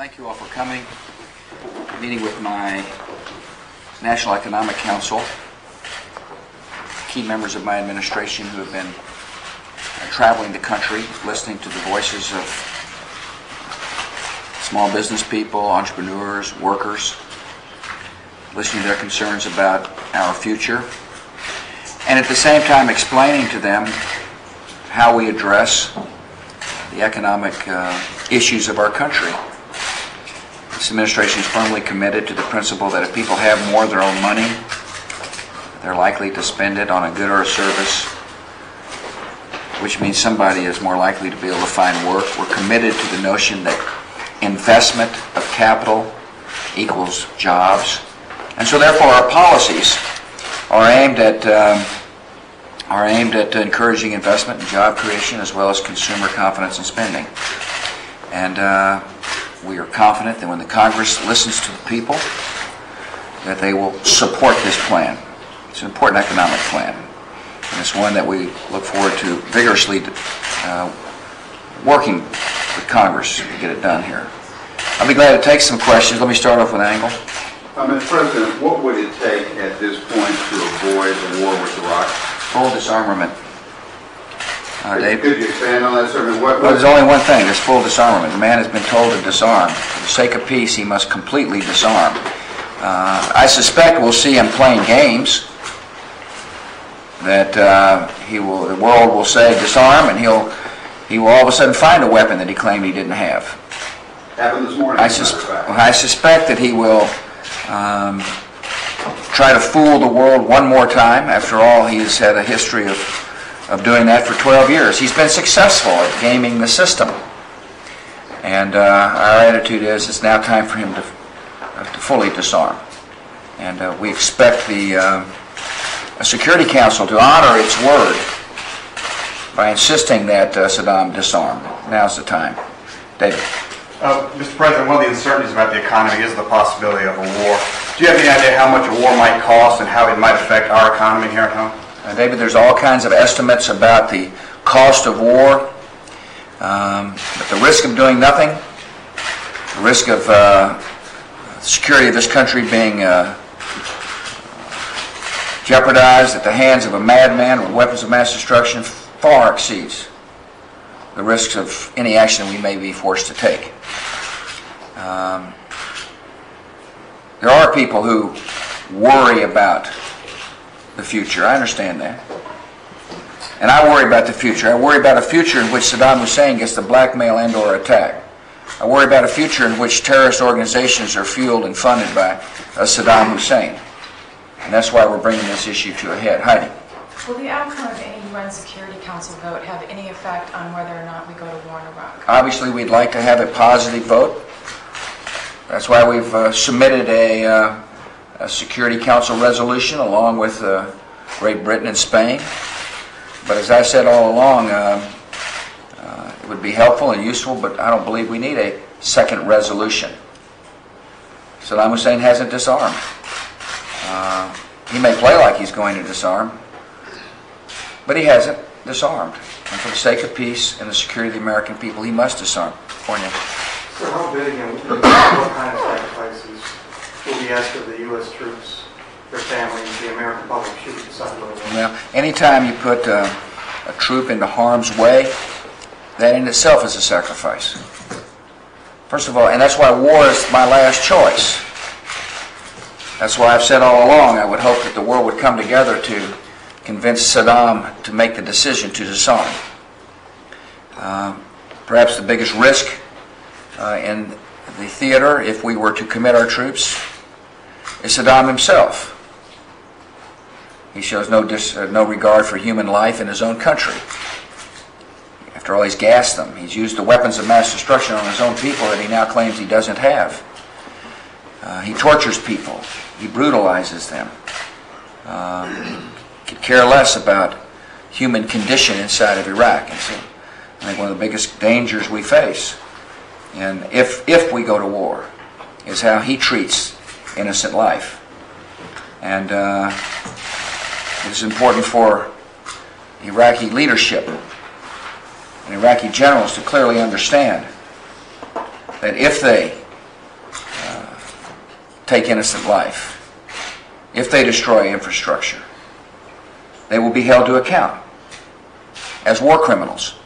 Thank you all for coming. I'm meeting with my National Economic Council, key members of my administration who have been traveling the country, listening to the voices of small business people, entrepreneurs, workers, listening to their concerns about our future, and at the same time explaining to them how we address the economic issues of our country. This administration is firmly committed to the principle that if people have more of their own money, they're likely to spend it on a good or a service, which means somebody is more likely to be able to find work. We're committed to the notion that investment of capital equals jobs. And so therefore our policies are aimed at encouraging investment and job creation as well as consumer confidence and spending. And we are confident that when the Congress listens to the people, that they will support this plan. It's an important economic plan, and it's one that we look forward to vigorously working with Congress to get it done here. I'll be glad to take some questions. Let me start off with Angle. Mr. President, what would it take at this point to avoid a war with Iraq? Full disarmament. Dave? Could you expand on that, sir? Well, there's only one thing. There's full disarmament. The man has been told to disarm. For the sake of peace, he must completely disarm. I suspect we'll see him playing games. That the world will say disarm, and he will all of a sudden find a weapon that he claimed he didn't have. Happened this morning. I suspect that he will try to fool the world one more time. After all, he has had a history of doing that for 12 years. He's been successful at gaming the system. And our attitude is it's now time for him to fully disarm. And we expect the Security Council to honor its word by insisting that Saddam disarm. Now's the time. David. Mr. President, one of the uncertainties about the economy is the possibility of a war. Do you have any idea how much a war might cost and how it might affect our economy here at home? David, there's all kinds of estimates about the cost of war, but the risk of doing nothing, the risk of the security of this country being jeopardized at the hands of a madman with weapons of mass destruction far exceeds the risks of any action we may be forced to take. There are people who worry about the future. I understand that. And I worry about the future. I worry about a future in which Saddam Hussein gets to blackmail and or attack. I worry about a future in which terrorist organizations are fueled and funded by Saddam Hussein. And that's why we're bringing this issue to a head. Heidi. Will the outcome of any UN Security Council vote have any effect on whether or not we go to war in Iraq? Obviously, we'd like to have a positive vote. That's why we've submitted a Security Council resolution along with Great Britain and Spain. But as I said all along, it would be helpful and useful, but I don't believe we need a second resolution. Saddam Hussein hasn't disarmed. He may play like he's going to disarm, but he hasn't disarmed. And for the sake of peace and the security of the American people, he must disarm. Cornell. So how big and what kind of sacrifices will be asked of the U.S. troops, their families, the American public should decide whether or not? Well, anytime you put a troop into harm's way, that in itself is a sacrifice. First of all, and that's why war is my last choice. That's why I've said all along I would hope that the world would come together to convince Saddam to make the decision to disarm. Perhaps the biggest risk in the theater, if we were to commit our troops, is Saddam himself. He shows no regard for human life in his own country. After all, he's gassed them. He's used the weapons of mass destruction on his own people that he now claims he doesn't have. He tortures people. He brutalizes them. Could care less about human condition inside of Iraq. And so I think one of the biggest dangers we face, and if we go to war, is how he treats innocent life. And it is important for Iraqi leadership and Iraqi generals to clearly understand that if they take innocent life, if they destroy infrastructure, they will be held to account as war criminals.